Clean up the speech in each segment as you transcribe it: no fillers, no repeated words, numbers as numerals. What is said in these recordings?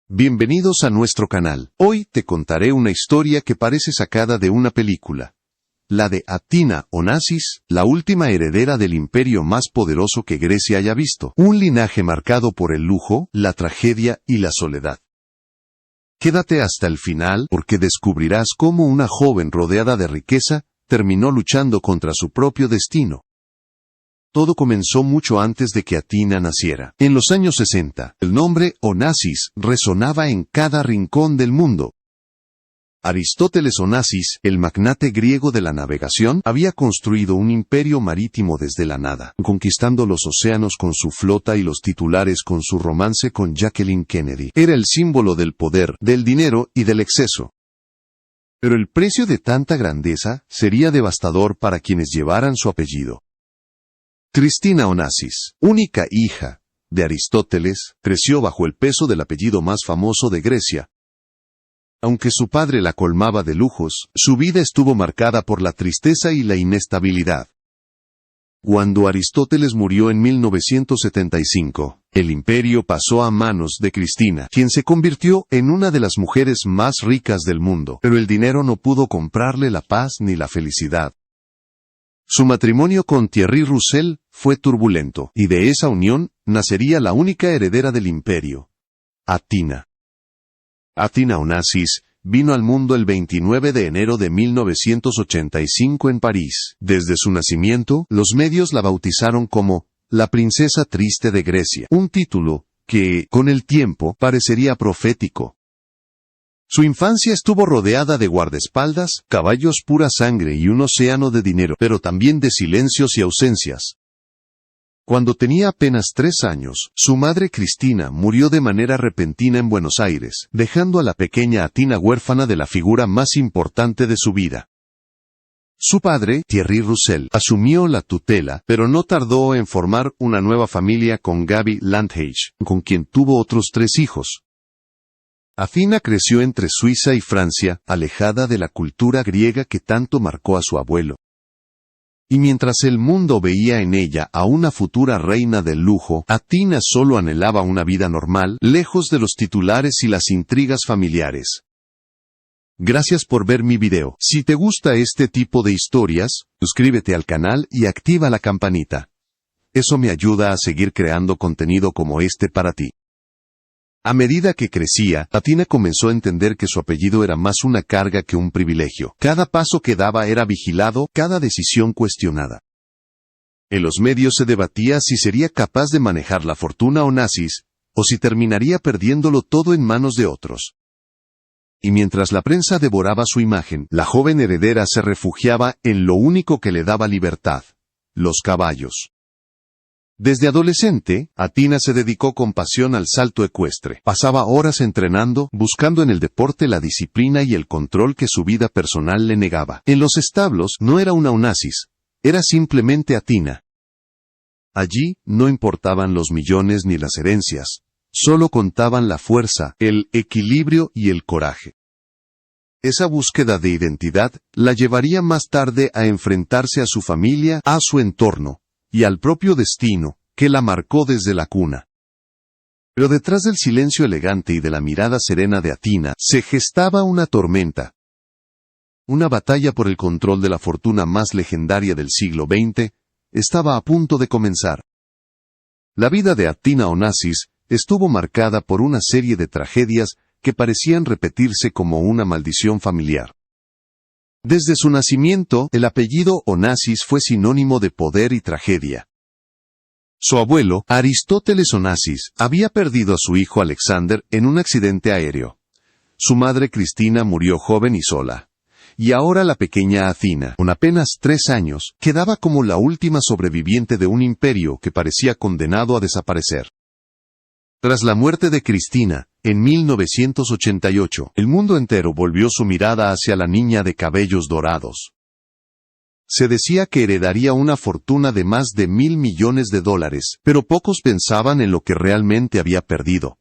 Bienvenidos a nuestro canal. Hoy te contaré una historia que parece sacada de una película. La de Atina Onassis, la última heredera del imperio más poderoso que Grecia haya visto. Un linaje marcado por el lujo, la tragedia y la soledad. Quédate hasta el final porque descubrirás cómo una joven rodeada de riqueza terminó luchando contra su propio destino. Todo comenzó mucho antes de que Atina naciera. En los años 60, el nombre Onassis resonaba en cada rincón del mundo. Aristóteles Onassis, el magnate griego de la navegación, había construido un imperio marítimo desde la nada, conquistando los océanos con su flota y los titulares con su romance con Jacqueline Kennedy. Era el símbolo del poder, del dinero y del exceso. Pero el precio de tanta grandeza sería devastador para quienes llevaran su apellido. Cristina Onassis, única hija de Aristóteles, creció bajo el peso del apellido más famoso de Grecia. Aunque su padre la colmaba de lujos, su vida estuvo marcada por la tristeza y la inestabilidad. Cuando Aristóteles murió en 1975, el imperio pasó a manos de Cristina, quien se convirtió en una de las mujeres más ricas del mundo, pero el dinero no pudo comprarle la paz ni la felicidad. Su matrimonio con Thierry Roussel fue turbulento, y de esa unión nacería la única heredera del imperio, Atina. Atina Onassis vino al mundo el 29 de enero de 1985 en París. Desde su nacimiento, los medios la bautizaron como la princesa triste de Grecia, un título que, con el tiempo, parecería profético. Su infancia estuvo rodeada de guardaespaldas, caballos pura sangre y un océano de dinero, pero también de silencios y ausencias. Cuando tenía apenas 3 años, su madre Cristina murió de manera repentina en Buenos Aires, dejando a la pequeña Atina huérfana de la figura más importante de su vida. Su padre, Thierry Roussel, asumió la tutela, pero no tardó en formar una nueva familia con Gaby Landhage, con quien tuvo otros 3 hijos. Atina creció entre Suiza y Francia, alejada de la cultura griega que tanto marcó a su abuelo. Y mientras el mundo veía en ella a una futura reina del lujo, Atina solo anhelaba una vida normal, lejos de los titulares y las intrigas familiares. Gracias por ver mi video. Si te gusta este tipo de historias, suscríbete al canal y activa la campanita. Eso me ayuda a seguir creando contenido como este para ti. A medida que crecía, Atina comenzó a entender que su apellido era más una carga que un privilegio. Cada paso que daba era vigilado, cada decisión cuestionada. En los medios se debatía si sería capaz de manejar la fortuna Onassis, o si terminaría perdiéndolo todo en manos de otros. Y mientras la prensa devoraba su imagen, la joven heredera se refugiaba en lo único que le daba libertad: los caballos. Desde adolescente, Atina se dedicó con pasión al salto ecuestre. Pasaba horas entrenando, buscando en el deporte la disciplina y el control que su vida personal le negaba. En los establos no era una Onassis, era simplemente Atina. Allí no importaban los millones ni las herencias, solo contaban la fuerza, el equilibrio y el coraje. Esa búsqueda de identidad la llevaría más tarde a enfrentarse a su familia, a su entorno y al propio destino, que la marcó desde la cuna. Pero detrás del silencio elegante y de la mirada serena de Atina, se gestaba una tormenta. Una batalla por el control de la fortuna más legendaria del siglo XX estaba a punto de comenzar. La vida de Atina Onassis estuvo marcada por una serie de tragedias que parecían repetirse como una maldición familiar. Desde su nacimiento, el apellido Onassis fue sinónimo de poder y tragedia. Su abuelo, Aristóteles Onassis, había perdido a su hijo Alexander en un accidente aéreo. Su madre Cristina murió joven y sola. Y ahora la pequeña Atina, con apenas 3 años, quedaba como la última sobreviviente de un imperio que parecía condenado a desaparecer. Tras la muerte de Cristina, en 1988, el mundo entero volvió su mirada hacia la niña de cabellos dorados. Se decía que heredaría una fortuna de más de $1.000 millones, pero pocos pensaban en lo que realmente había perdido: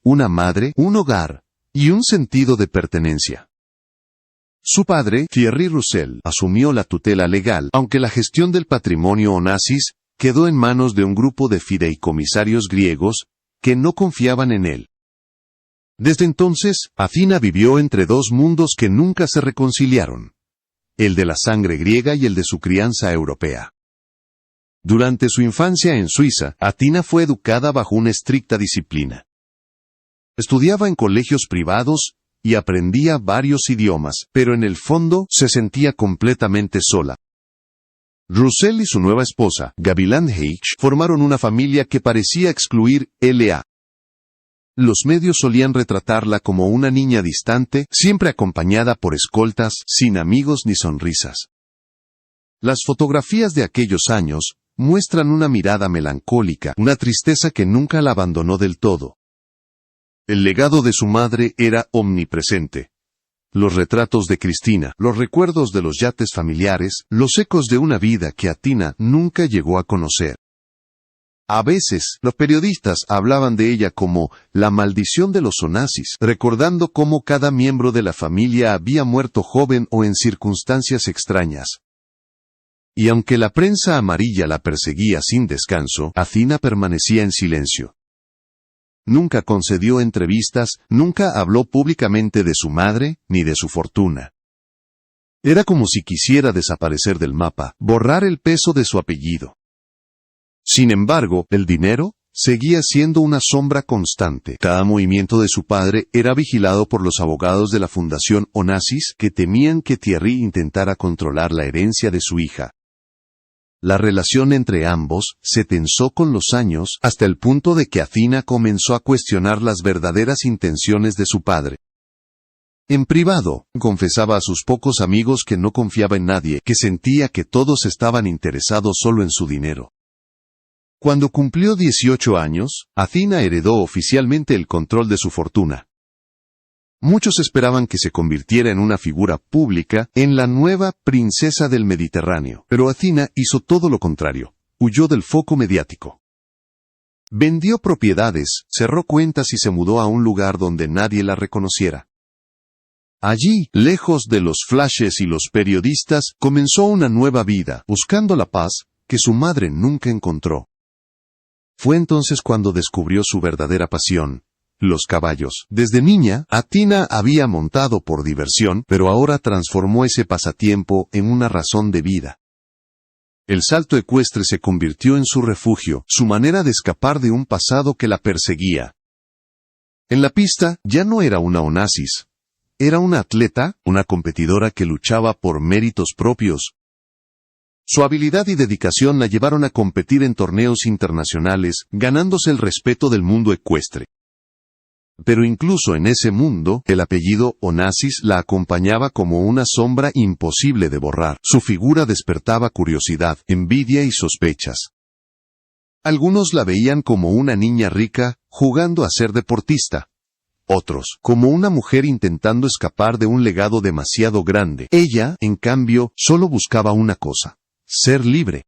una madre, un hogar y un sentido de pertenencia. Su padre, Thierry Roussel, asumió la tutela legal, aunque la gestión del patrimonio Onassis quedó en manos de un grupo de fideicomisarios griegos que no confiaban en él. Desde entonces, Athina vivió entre dos mundos que nunca se reconciliaron: el de la sangre griega y el de su crianza europea. Durante su infancia en Suiza, Athina fue educada bajo una estricta disciplina. Estudiaba en colegios privados y aprendía varios idiomas, pero en el fondo se sentía completamente sola. Roussel y su nueva esposa, Gavilan Heich, formaron una familia que parecía excluir L.A. Los medios solían retratarla como una niña distante, siempre acompañada por escoltas, sin amigos ni sonrisas. Las fotografías de aquellos años muestran una mirada melancólica, una tristeza que nunca la abandonó del todo. El legado de su madre era omnipresente. Los retratos de Cristina, los recuerdos de los yates familiares, los ecos de una vida que Athina nunca llegó a conocer. A veces, los periodistas hablaban de ella como la maldición de los Onassis, recordando cómo cada miembro de la familia había muerto joven o en circunstancias extrañas. Y aunque la prensa amarilla la perseguía sin descanso, Athina permanecía en silencio. Nunca concedió entrevistas, nunca habló públicamente de su madre, ni de su fortuna. Era como si quisiera desaparecer del mapa, borrar el peso de su apellido. Sin embargo, el dinero seguía siendo una sombra constante. Cada movimiento de su padre era vigilado por los abogados de la Fundación Onassis, que temían que Thierry intentara controlar la herencia de su hija. La relación entre ambos se tensó con los años, hasta el punto de que Athina comenzó a cuestionar las verdaderas intenciones de su padre. En privado, confesaba a sus pocos amigos que no confiaba en nadie, que sentía que todos estaban interesados solo en su dinero. Cuando cumplió 18 años, Athina heredó oficialmente el control de su fortuna. Muchos esperaban que se convirtiera en una figura pública, en la nueva princesa del Mediterráneo, pero Athina hizo todo lo contrario, huyó del foco mediático. Vendió propiedades, cerró cuentas y se mudó a un lugar donde nadie la reconociera. Allí, lejos de los flashes y los periodistas, comenzó una nueva vida, buscando la paz que su madre nunca encontró. Fue entonces cuando descubrió su verdadera pasión: los caballos. Desde niña, Athina había montado por diversión, pero ahora transformó ese pasatiempo en una razón de vida. El salto ecuestre se convirtió en su refugio, su manera de escapar de un pasado que la perseguía. En la pista, ya no era una Onassis. Era una atleta, una competidora que luchaba por méritos propios. Su habilidad y dedicación la llevaron a competir en torneos internacionales, ganándose el respeto del mundo ecuestre. Pero incluso en ese mundo, el apellido Onassis la acompañaba como una sombra imposible de borrar. Su figura despertaba curiosidad, envidia y sospechas. Algunos la veían como una niña rica, jugando a ser deportista. Otros, como una mujer intentando escapar de un legado demasiado grande. Ella, en cambio, solo buscaba una cosa: ser libre.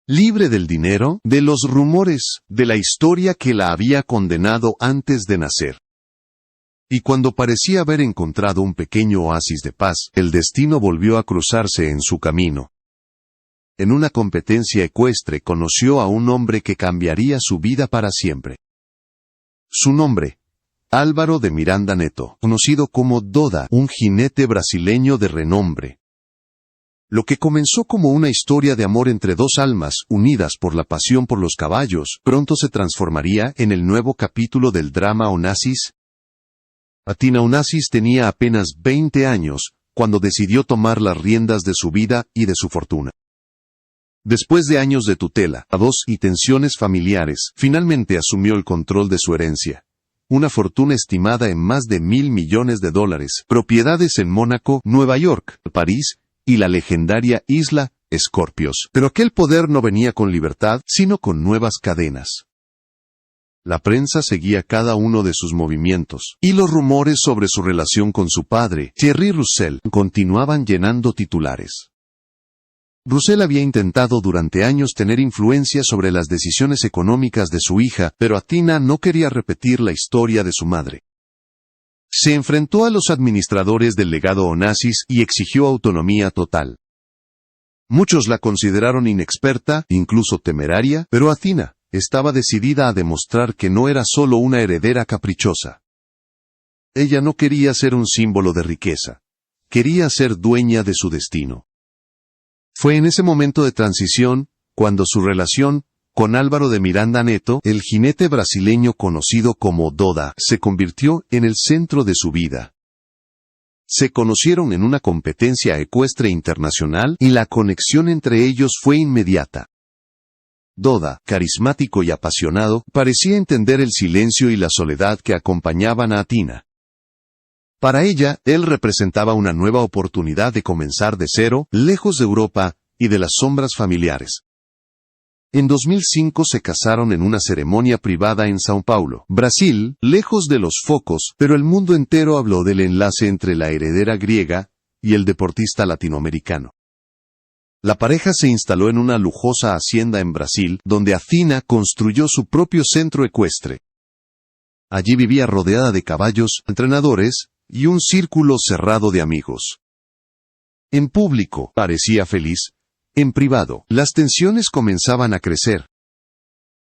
Libre del dinero, de los rumores, de la historia que la había condenado antes de nacer. Y cuando parecía haber encontrado un pequeño oasis de paz, el destino volvió a cruzarse en su camino. En una competencia ecuestre conoció a un hombre que cambiaría su vida para siempre. Su nombre: Álvaro de Miranda Neto, conocido como Doda, un jinete brasileño de renombre. Lo que comenzó como una historia de amor entre dos almas unidas por la pasión por los caballos, pronto se transformaría en el nuevo capítulo del drama Onassis. Athina Onassis tenía apenas 20 años, cuando decidió tomar las riendas de su vida y de su fortuna. Después de años de tutela, y tensiones familiares, finalmente asumió el control de su herencia. Una fortuna estimada en más de $1.000 millones, propiedades en Mónaco, Nueva York, París, y la legendaria isla Scorpios. Pero aquel poder no venía con libertad, sino con nuevas cadenas. La prensa seguía cada uno de sus movimientos, y los rumores sobre su relación con su padre, Thierry Roussel, continuaban llenando titulares. Roussel había intentado durante años tener influencia sobre las decisiones económicas de su hija, pero Athina no quería repetir la historia de su madre. Se enfrentó a los administradores del legado Onassis y exigió autonomía total. Muchos la consideraron inexperta, incluso temeraria, pero Athina estaba decidida a demostrar que no era solo una heredera caprichosa. Ella no quería ser un símbolo de riqueza. Quería ser dueña de su destino. Fue en ese momento de transición, cuando su relación con Álvaro de Miranda Neto, el jinete brasileño conocido como Doda, se convirtió en el centro de su vida. Se conocieron en una competencia ecuestre internacional y la conexión entre ellos fue inmediata. Doda, carismático y apasionado, parecía entender el silencio y la soledad que acompañaban a Athina. Para ella, él representaba una nueva oportunidad de comenzar de cero, lejos de Europa y de las sombras familiares. En 2005 se casaron en una ceremonia privada en São Paulo, Brasil, lejos de los focos, pero el mundo entero habló del enlace entre la heredera griega y el deportista latinoamericano. La pareja se instaló en una lujosa hacienda en Brasil, donde Athina construyó su propio centro ecuestre. Allí vivía rodeada de caballos, entrenadores y un círculo cerrado de amigos. En público, parecía feliz. En privado, las tensiones comenzaban a crecer.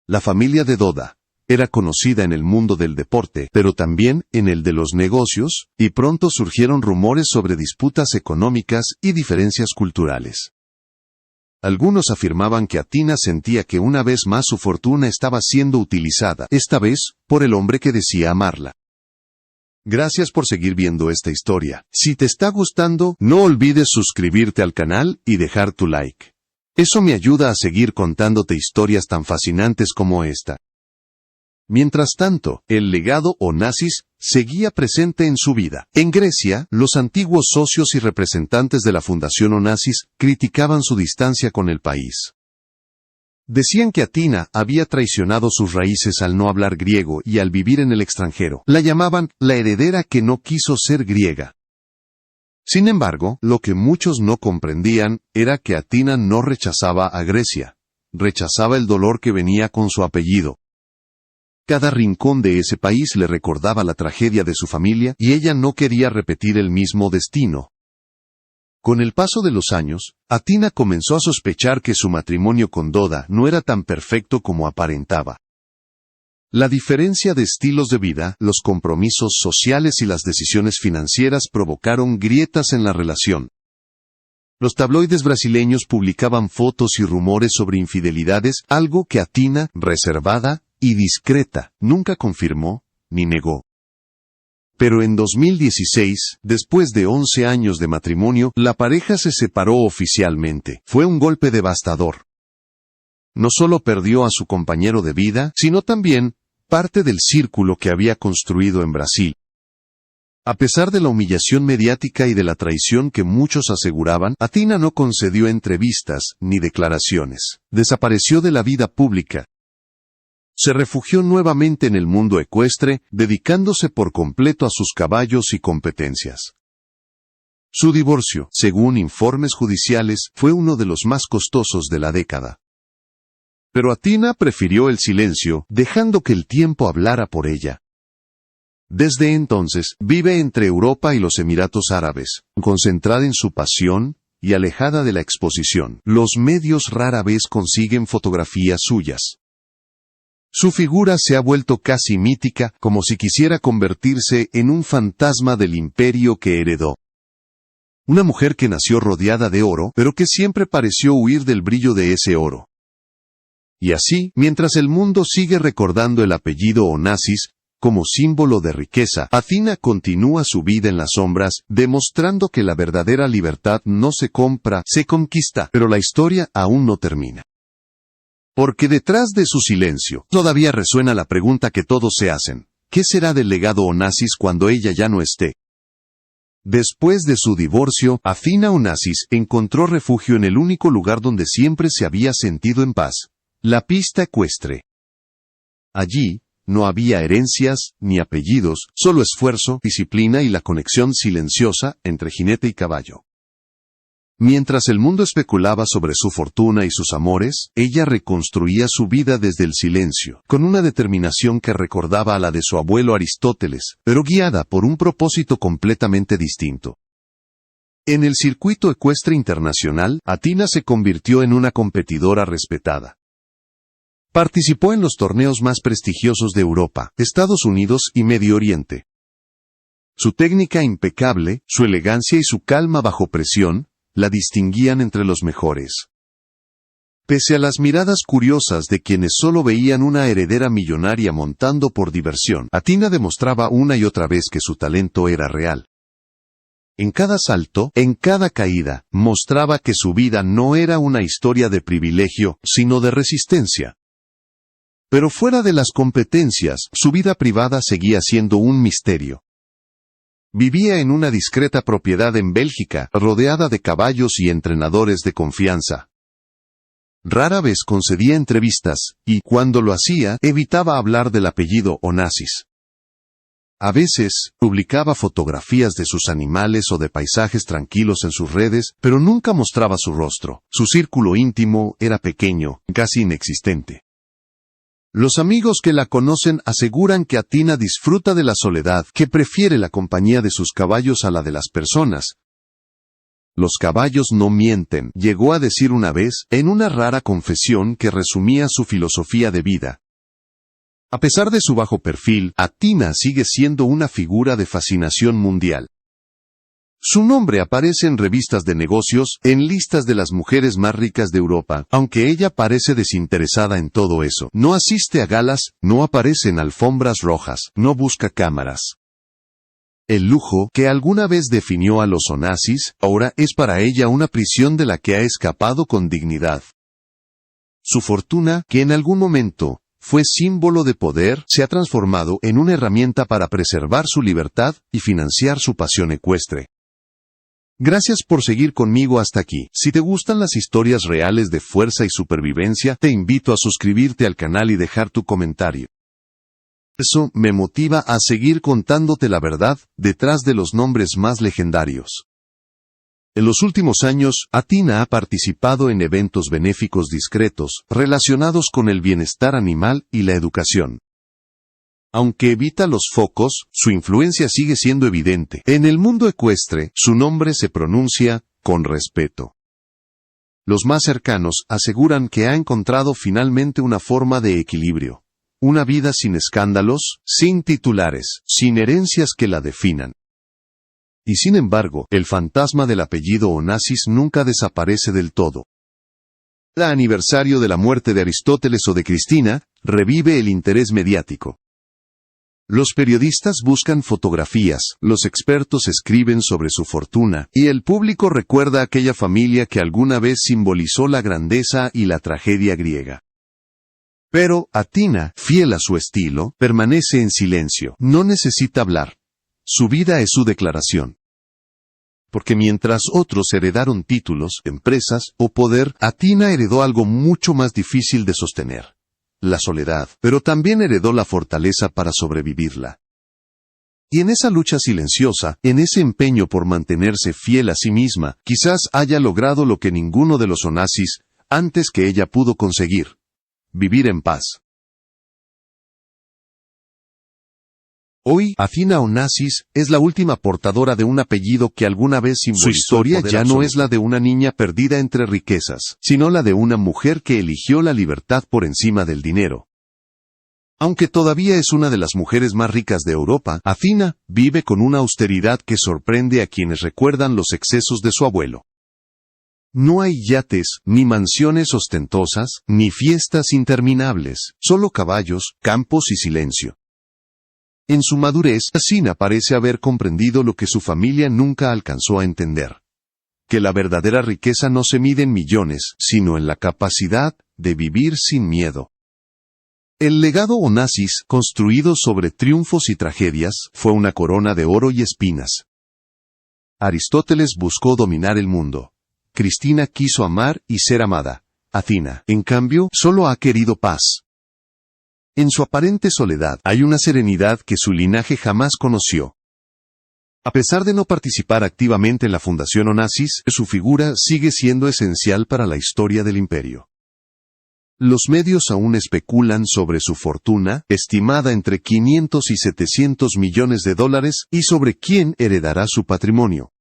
La familia de Doda era conocida en el mundo del deporte, pero también en el de los negocios, y pronto surgieron rumores sobre disputas económicas y diferencias culturales. Algunos afirmaban que Athina sentía que una vez más su fortuna estaba siendo utilizada, esta vez, por el hombre que decía amarla. Gracias por seguir viendo esta historia. Si te está gustando, no olvides suscribirte al canal y dejar tu like. Eso me ayuda a seguir contándote historias tan fascinantes como esta. Mientras tanto, el legado Onassis seguía presente en su vida. En Grecia, los antiguos socios y representantes de la Fundación Onassis criticaban su distancia con el país. Decían que Athina había traicionado sus raíces al no hablar griego y al vivir en el extranjero. La llamaban la heredera que no quiso ser griega. Sin embargo, lo que muchos no comprendían era que Athina no rechazaba a Grecia. Rechazaba el dolor que venía con su apellido. Cada rincón de ese país le recordaba la tragedia de su familia y ella no quería repetir el mismo destino. Con el paso de los años, Athina comenzó a sospechar que su matrimonio con Doda no era tan perfecto como aparentaba. La diferencia de estilos de vida, los compromisos sociales y las decisiones financieras provocaron grietas en la relación. Los tabloides brasileños publicaban fotos y rumores sobre infidelidades, algo que Athina, reservada y discreta, nunca confirmó ni negó. Pero en 2016, después de 11 años de matrimonio, la pareja se separó oficialmente. Fue un golpe devastador. No solo perdió a su compañero de vida, sino también parte del círculo que había construido en Brasil. A pesar de la humillación mediática y de la traición que muchos aseguraban, Athina no concedió entrevistas ni declaraciones. Desapareció de la vida pública. Se refugió nuevamente en el mundo ecuestre, dedicándose por completo a sus caballos y competencias. Su divorcio, según informes judiciales, fue uno de los más costosos de la década. Pero Athina prefirió el silencio, dejando que el tiempo hablara por ella. Desde entonces, vive entre Europa y los Emiratos Árabes, concentrada en su pasión y alejada de la exposición. Los medios rara vez consiguen fotografías suyas. Su figura se ha vuelto casi mítica, como si quisiera convertirse en un fantasma del imperio que heredó. Una mujer que nació rodeada de oro, pero que siempre pareció huir del brillo de ese oro. Y así, mientras el mundo sigue recordando el apellido Onassis como símbolo de riqueza, Athina continúa su vida en las sombras, demostrando que la verdadera libertad no se compra, se conquista, pero la historia aún no termina. Porque detrás de su silencio, todavía resuena la pregunta que todos se hacen: ¿qué será del legado Onassis cuando ella ya no esté? Después de su divorcio, Athina Onassis encontró refugio en el único lugar donde siempre se había sentido en paz: la pista ecuestre. Allí, no había herencias, ni apellidos, solo esfuerzo, disciplina y la conexión silenciosa entre jinete y caballo. Mientras el mundo especulaba sobre su fortuna y sus amores, ella reconstruía su vida desde el silencio, con una determinación que recordaba a la de su abuelo Aristóteles, pero guiada por un propósito completamente distinto. En el circuito ecuestre internacional, Athina se convirtió en una competidora respetada. Participó en los torneos más prestigiosos de Europa, Estados Unidos y Medio Oriente. Su técnica impecable, su elegancia y su calma bajo presión, la distinguían entre los mejores. Pese a las miradas curiosas de quienes solo veían una heredera millonaria montando por diversión, Athina demostraba una y otra vez que su talento era real. En cada salto, en cada caída, mostraba que su vida no era una historia de privilegio, sino de resistencia. Pero fuera de las competencias, su vida privada seguía siendo un misterio. Vivía en una discreta propiedad en Bélgica, rodeada de caballos y entrenadores de confianza. Rara vez concedía entrevistas, y, cuando lo hacía, evitaba hablar del apellido Onassis. A veces, publicaba fotografías de sus animales o de paisajes tranquilos en sus redes, pero nunca mostraba su rostro. Su círculo íntimo era pequeño, casi inexistente. Los amigos que la conocen aseguran que Athina disfruta de la soledad, que prefiere la compañía de sus caballos a la de las personas. Los caballos no mienten, llegó a decir una vez, en una rara confesión que resumía su filosofía de vida. A pesar de su bajo perfil, Athina sigue siendo una figura de fascinación mundial. Su nombre aparece en revistas de negocios, en listas de las mujeres más ricas de Europa, aunque ella parece desinteresada en todo eso. No asiste a galas, no aparece en alfombras rojas, no busca cámaras. El lujo, que alguna vez definió a los Onassis, ahora es para ella una prisión de la que ha escapado con dignidad. Su fortuna, que en algún momento fue símbolo de poder, se ha transformado en una herramienta para preservar su libertad y financiar su pasión ecuestre. Gracias por seguir conmigo hasta aquí. Si te gustan las historias reales de fuerza y supervivencia, te invito a suscribirte al canal y dejar tu comentario. Eso me motiva a seguir contándote la verdad detrás de los nombres más legendarios. En los últimos años, Athina ha participado en eventos benéficos discretos, relacionados con el bienestar animal y la educación. Aunque evita los focos, su influencia sigue siendo evidente. En el mundo ecuestre, su nombre se pronuncia con respeto. Los más cercanos aseguran que ha encontrado finalmente una forma de equilibrio. Una vida sin escándalos, sin titulares, sin herencias que la definan. Y sin embargo, el fantasma del apellido Onassis nunca desaparece del todo. Cada aniversario de la muerte de Aristóteles o de Cristina, revive el interés mediático. Los periodistas buscan fotografías, los expertos escriben sobre su fortuna, y el público recuerda a aquella familia que alguna vez simbolizó la grandeza y la tragedia griega. Pero, Athina, fiel a su estilo, permanece en silencio, no necesita hablar. Su vida es su declaración. Porque mientras otros heredaron títulos, empresas o poder, Athina heredó algo mucho más difícil de sostener. La soledad, pero también heredó la fortaleza para sobrevivirla. Y en esa lucha silenciosa, en ese empeño por mantenerse fiel a sí misma, quizás haya logrado lo que ninguno de los Onassis, antes que ella pudo conseguir: vivir en paz. Hoy, Athina Onassis es la última portadora de un apellido que alguna vez simbolizó. Su historia ya no es la de una niña perdida entre riquezas, sino la de una mujer que eligió la libertad por encima del dinero. Aunque todavía es una de las mujeres más ricas de Europa, Athina vive con una austeridad que sorprende a quienes recuerdan los excesos de su abuelo. No hay yates, ni mansiones ostentosas, ni fiestas interminables, solo caballos, campos y silencio. En su madurez, Athina parece haber comprendido lo que su familia nunca alcanzó a entender: que la verdadera riqueza no se mide en millones, sino en la capacidad de vivir sin miedo. El legado Onassis, construido sobre triunfos y tragedias, fue una corona de oro y espinas. Aristóteles buscó dominar el mundo. Cristina quiso amar y ser amada. Athina, en cambio, solo ha querido paz. En su aparente soledad hay una serenidad que su linaje jamás conoció. A pesar de no participar activamente en la Fundación Onassis, su figura sigue siendo esencial para la historia del imperio. Los medios aún especulan sobre su fortuna, estimada entre 500 y 700 millones de dólares, y sobre quién heredará su patrimonio.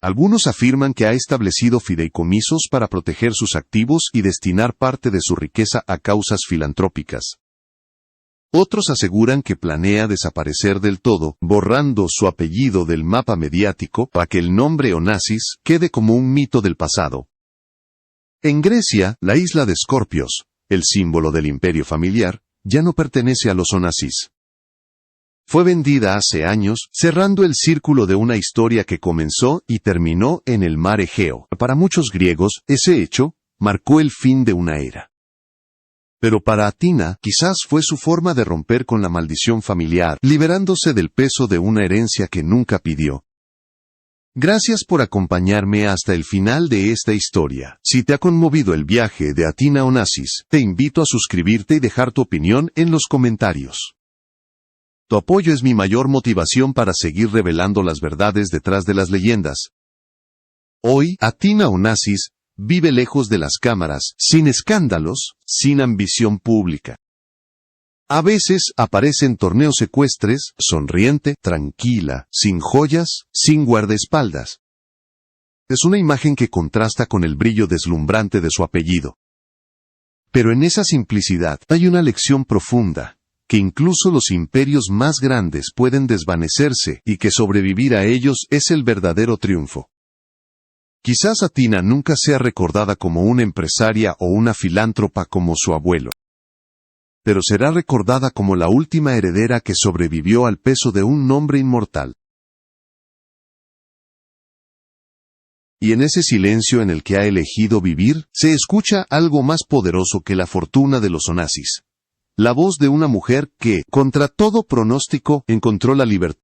Algunos afirman que ha establecido fideicomisos para proteger sus activos y destinar parte de su riqueza a causas filantrópicas. Otros aseguran que planea desaparecer del todo, borrando su apellido del mapa mediático para que el nombre Onassis quede como un mito del pasado. En Grecia, la isla de Scorpios, el símbolo del imperio familiar, ya no pertenece a los Onassis. Fue vendida hace años, cerrando el círculo de una historia que comenzó y terminó en el mar Egeo. Para muchos griegos, ese hecho marcó el fin de una era. Pero para Atina, quizás fue su forma de romper con la maldición familiar, liberándose del peso de una herencia que nunca pidió. Gracias por acompañarme hasta el final de esta historia. Si te ha conmovido el viaje de Atina a Onassis, te invito a suscribirte y dejar tu opinión en los comentarios. Tu apoyo es mi mayor motivación para seguir revelando las verdades detrás de las leyendas. Hoy, Atina Onassis vive lejos de las cámaras, sin escándalos, sin ambición pública. A veces aparece en torneos ecuestres, sonriente, tranquila, sin joyas, sin guardaespaldas. Es una imagen que contrasta con el brillo deslumbrante de su apellido. Pero en esa simplicidad hay una lección profunda, que incluso los imperios más grandes pueden desvanecerse y que sobrevivir a ellos es el verdadero triunfo. Quizás Atina nunca sea recordada como una empresaria o una filántropa como su abuelo. Pero será recordada como la última heredera que sobrevivió al peso de un nombre inmortal. Y en ese silencio en el que ha elegido vivir, se escucha algo más poderoso que la fortuna de los Onassis. La voz de una mujer que, contra todo pronóstico, encontró la libertad.